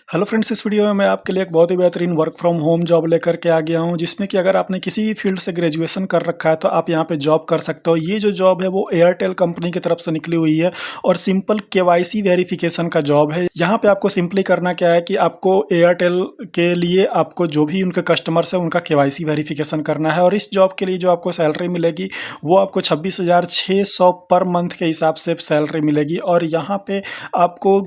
Hello friends, इस video में मैं आपके लिए एक बहुत ही बेहतरीन वर्क फ्रॉम होम जॉब लेकर के आ गया हूं, जिसमें कि अगर आपने किसी भी फील्ड से ग्रेजुएशन कर रखा है तो आप यहां पे जॉब कर सकते हो। ये जो जॉब है वो एयरटेल कंपनी की तरफ से निकली हुई है और सिंपल केवाईसी वेरिफिकेशन का जॉब है। यहां पे आपको सिंपली करना क्या है कि आपको एयरटेल के लिए आपको जो भी उनके कस्टमर्स है उनका केवाईसी वेरिफिकेशन करना है। और इस जॉब के लिए जो आपको सैलरी मिलेगी वो आपको 26,600 पर मंथ के हिसाब से सैलरी मिलेगी। और यहाँ पे आपको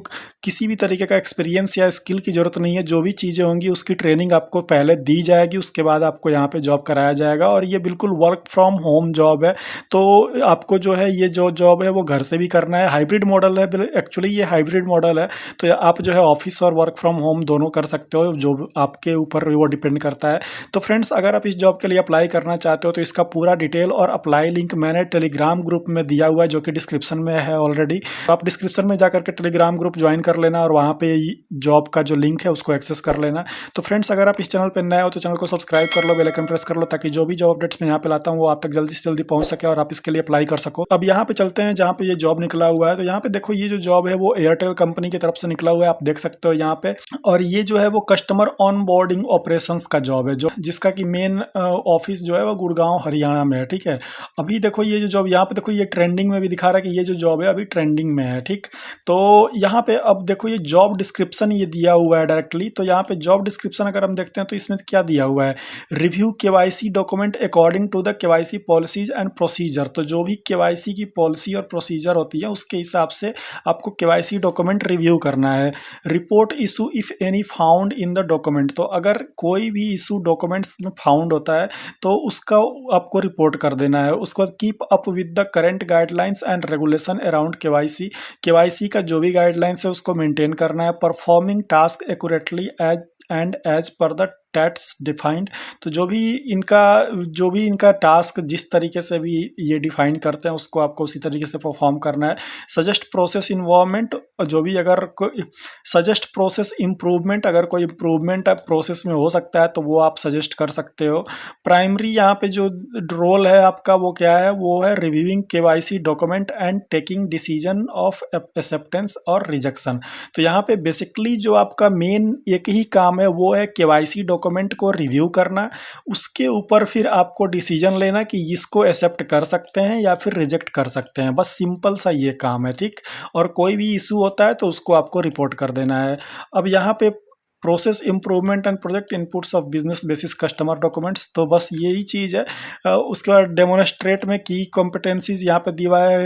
किसी भी तरीके का एक्सपीरियंस या स्किल की ज़रूरत नहीं है। जो भी चीज़ें होंगी उसकी ट्रेनिंग आपको पहले दी जाएगी, उसके बाद आपको यहाँ पे जॉब कराया जाएगा। और ये बिल्कुल वर्क फ्रॉम होम जॉब है। तो आपको जो है ये जो जॉब है वो घर से भी करना है। हाइब्रिड मॉडल है, एक्चुअली ये हाइब्रिड मॉडल है। तो आप जो है ऑफिस और वर्क फ्रॉम होम दोनों कर सकते हो, जो आपके ऊपर वो डिपेंड करता है। तो फ्रेंड्स, अगर आप इस जॉब के लिए अप्लाई करना चाहते हो तो इसका पूरा डिटेल और अप्लाई लिंक मैंने टेलीग्राम ग्रुप में दिया हुआ है, जो कि डिस्क्रिप्शन में है ऑलरेडी। आप डिस्क्रिप्शन में जाकर के टेलीग्राम ग्रुप ज्वाइन कर लेना और वहाँ पे जॉब का जो लिंक है उसको एक्सेस कर लेना। तो फ्रेंड्स, अगर आप इस चैनल पर नए हो तो चैनल को सब्सक्राइब कर लो, बेल आइकन प्रेस कर लो, ताकि जो भी जॉब अपडेट्स मैं यहाँ पे लाता हूँ वो आप तक जल्दी से जल्दी पहुँच सके और आप इसके लिए अप्लाई कर सको। अब यहाँ पे चलते हैं जहाँ पे ये जॉब निकला हुआ है। तो यहाँ पे देखो, ये जो जॉब है वो एयरटेल कंपनी की तरफ से निकला हुआ है, आप देख सकते हो यहाँ पे। और ये जो है वो कस्टमर ऑन बोर्डिंग ऑपरेशंस का जॉब है, जो जिसका कि मेन ऑफिस जो है वो गुड़गांव हरियाणा में है। ठीक है, अभी देखो ये जो जॉब यहाँ पे देखो, ये ट्रेंडिंग में भी दिखा रहा है कि ये जो जॉब है अभी ट्रेंडिंग में है। ठीक, तो यहाँ पे अब देखो ये जॉब डिस्क्रिप्शन ये दिया हुआ है डायरेक्टली। तो यहाँ पे जॉब डिस्क्रिप्शन अगर हम देखते हैं तो इसमें क्या दिया हुआ है, review KYC document according to the KYC policies and procedure. तो जो भी केवाईसी की पॉलिसी और प्रोसीजर होती है उसके हिसाब से आपको केवाईसी डॉक्यूमेंट रिव्यू करना है। Report issue if any found in the document. तो अगर कोई भी इशू डॉक्यूमेंट्स में फाउंड होता है तो उसका आपको रिपोर्ट कर देना है। उसके बाद keep up with the current guidelines and regulation around KYC. KYC का जो भी गाइडलाइंस है उसको मेंटेन करना है। Performing task accurately as per the TATs defined. तो जो भी इनका टास्क जिस तरीके से भी ये डिफाइन करते हैं उसको आपको उसी तरीके से परफॉर्म करना है। सजेस्ट प्रोसेस इन्वॉल्वमेंट, जो भी अगर कोई सजेस्ट प्रोसेस इम्प्रूवमेंट, अगर कोई इम्प्रूवमेंट प्रोसेस में हो सकता है तो वो आप सजेस्ट कर सकते हो। प्राइमरी यहाँ पे जो रोल है आपका वो क्या है, वो है reviewing KYC document and taking decision of acceptance और रिजेक्शन। तो यहाँ पे बेसिकली जो आपका मेन एक ही काम है वो है केवाईसी डॉक्यूमेंट को रिव्यू करना, उसके ऊपर फिर आपको डिसीजन लेना कि इसको एक्सेप्ट कर सकते हैं या फिर रिजेक्ट कर सकते हैं। बस सिंपल सा ये काम है। ठीक, और कोई भी इशू होता है तो उसको आपको रिपोर्ट कर देना है। अब यहाँ पे process improvement and project inputs of business basis customer documents, तो बस यही चीज़ है। उसके बाद डेमोन्स्ट्रेट में की कॉम्पिटेंसीज यहाँ पे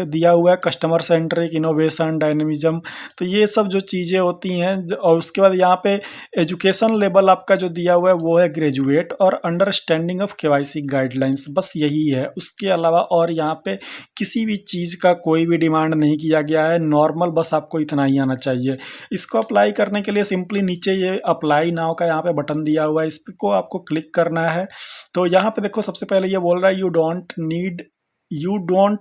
दिया हुआ है, कस्टमर सेंट्रिक, इनोवेशन, डायनेमिज्म। तो ये सब जो चीज़ें होती हैं और उसके बाद यहाँ पे एजुकेशन लेवल आपका जो दिया हुआ है वो है ग्रेजुएट और अंडरस्टैंडिंग ऑफ केवाईसी गाइडलाइंस, बस यही है। उसके अलावा और यहाँ पे किसी भी चीज़ का कोई भी डिमांड नहीं किया गया है, नॉर्मल बस आपको इतना ही आना चाहिए। इसको अप्लाई करने के लिए सिंपली नीचे ये अप्लाई नाउ का यहाँ पे बटन दिया हुआ है, इस को आपको क्लिक करना है। तो यहाँ पे देखो, सबसे पहले ये बोल रहा है you don't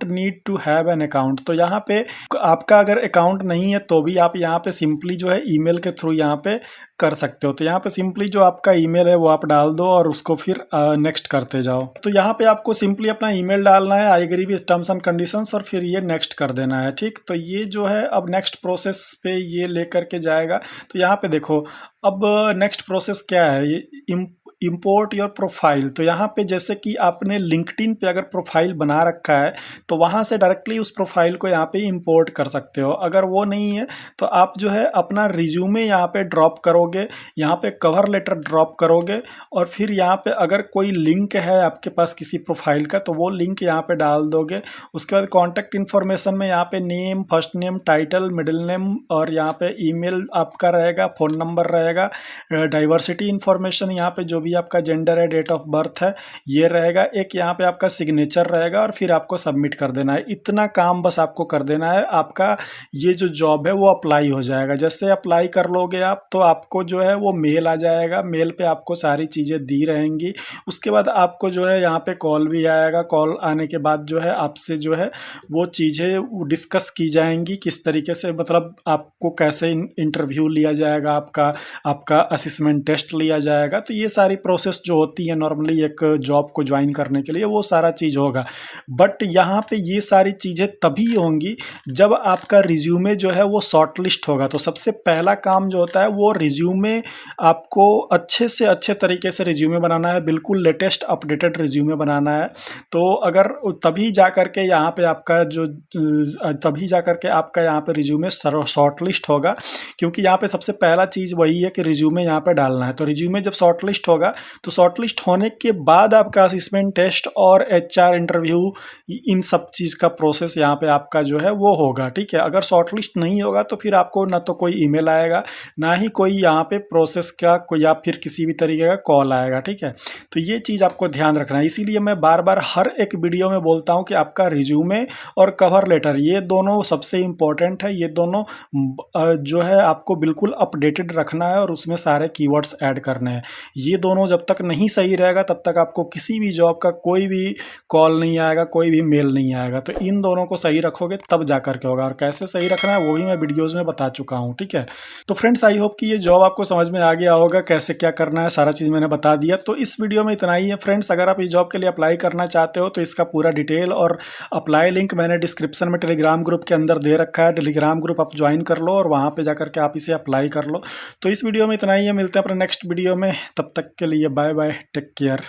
need to have an account. तो यहाँ पे आपका अगर अकाउंट नहीं है तो भी आप यहाँ पे सिंपली जो है ईमेल के थ्रू यहाँ पे कर सकते हो। तो यहाँ पे सिंपली जो आपका ईमेल है वो आप डाल दो और उसको फिर नेक्स्ट करते जाओ। तो यहाँ पे आपको सिंपली अपना ईमेल डालना है, I agree with terms and conditions, और फिर ये नेक्स्ट कर देना है। ठीक, तो ये जो है अब नेक्स्ट प्रोसेस पे ये लेकर के जाएगा। तो यहाँ पे देखो, अब नेक्स्ट प्रोसेस क्या है, ये इम्पोर्ट योर प्रोफाइल। तो यहाँ पे जैसे कि आपने लिंक्डइन पे अगर प्रोफाइल बना रखा है तो वहाँ से डायरेक्टली उस प्रोफाइल को यहाँ पे इंपोर्ट कर सकते हो। अगर वो नहीं है तो आप जो है अपना रिज्यूमे यहाँ पे ड्रॉप करोगे, यहाँ पे कवर लेटर ड्रॉप करोगे, और फिर यहाँ पे अगर कोई लिंक है आपके पास किसी प्रोफाइल का तो वो लिंक यहाँ पे डाल दोगे। उसके बाद कॉन्टैक्ट इन्फॉर्मेशन में यहाँ पे name, first name, title, middle name, और यहाँ पे ईमेल आपका रहेगा, फ़ोन नंबर रहेगा, डाइवर्सिटी इन्फॉर्मेशन यहाँ पे जो भी आपका जेंडर है, डेट ऑफ बर्थ है, ये रहेगा। एक यहाँ पे आपका सिग्नेचर रहेगा और फिर आपको सबमिट कर देना है। इतना काम बस आपको कर देना है, आपका ये जो जॉब है वो अप्लाई हो जाएगा। जैसे अप्लाई कर लोगे आप तो आपको जो है वो मेल आ जाएगा, मेल पे आपको सारी चीज़ें दी रहेंगी। उसके बाद आपको जो है यहाँ पे कॉल भी आएगा, कॉल आने के बाद जो है आपसे जो है वो चीज़ें डिस्कस की जाएंगी, किस तरीके से, मतलब आपको कैसे इंटरव्यू लिया जाएगा, आपका असेसमेंट टेस्ट लिया जाएगा। तो ये सारी सारी प्रोसेस जो होती है नॉर्मली एक जॉब को ज्वाइन करने के लिए, वो सारा चीज़ होगा। बट यहाँ पे ये सारी चीज़ें तभी होंगी जब आपका रिज्यूमे जो है वो शॉर्टलिस्ट होगा। तो सबसे पहला काम जो होता है वो रिज्यूमे आपको अच्छे से अच्छे तरीके से रिज्यूमे बनाना है, बिल्कुल लेटेस्ट अपडेटेड रिज्यूमे बनाना है। तो अगर तभी जा कर के यहाँ पे आपका जो तभी जा कर के आपका यहाँ पे रिज्यूमे शॉर्टलिस्ट होगा, क्योंकि यहाँ पे सबसे पहला चीज़ वही है कि रिज्यूमे यहाँ पे डालना है। तो रिज्यूमे जब शॉर्टलिस्ट होगा तो शॉर्टलिस्ट होने के बाद आपका असेसमेंट टेस्ट और एचआर इंटरव्यू, इन सब चीज़ का प्रोसेस यहाँ पे आपका जो है वो होगा, ठीक है। अगर शॉर्टलिस्ट नहीं होगा तो फिर आपको ना तो कोई ईमेल आएगा, ना ही कोई यहाँ पे प्रोसेस का कोई या फिर किसी भी तरीके का कॉल आएगा, ठीक है। तो ये चीज़ आपको ध्यान रखना है। इसीलिए मैं बार बार हर एक वीडियो में बोलता हूँ कि आपका रिज्यूमे और कवर लेटर ये दोनों सबसे इम्पोर्टेंट है। ये दोनों जो है आपको बिल्कुल अपडेटेड रखना है और उसमें सारे कीवर्ड्स ऐड करने हैं। ये दोनों जब तक नहीं सही रहेगा तब तक आपको किसी भी जॉब का कोई भी कॉल नहीं आएगा, कोई भी मेल नहीं आएगा। तो इन दोनों को सही रखोगे तब जा कर के होगा, और कैसे सही रखना है वो भी मैं वीडियोज़ में बता चुका हूँ, ठीक है। तो फ्रेंड्स, आई होप कि ये जॉब आपको समझ में आ गया होगा, कैसे क्या करना है सारा चीज़ मैंने बता दिया। तो इस वीडियो में इतना ही है फ्रेंड्स। अगर आप इस जॉब के लिए अप्लाई करना चाहते हो तो इसका पूरा डिटेल और अप्लाई लिंक मैंने डिस्क्रिप्शन में टेलीग्राम ग्रुप के अंदर दे रखा है। टेलीग्राम ग्रुप आप ज्वाइन कर लो और वहाँ पे जाकर के आप इसे अप्लाई कर लो। तो इस वीडियो में इतना ही है, मिलते हैं अपने नेक्स्ट वीडियो में। तब तक के लिए बाय बाय, टेक केयर।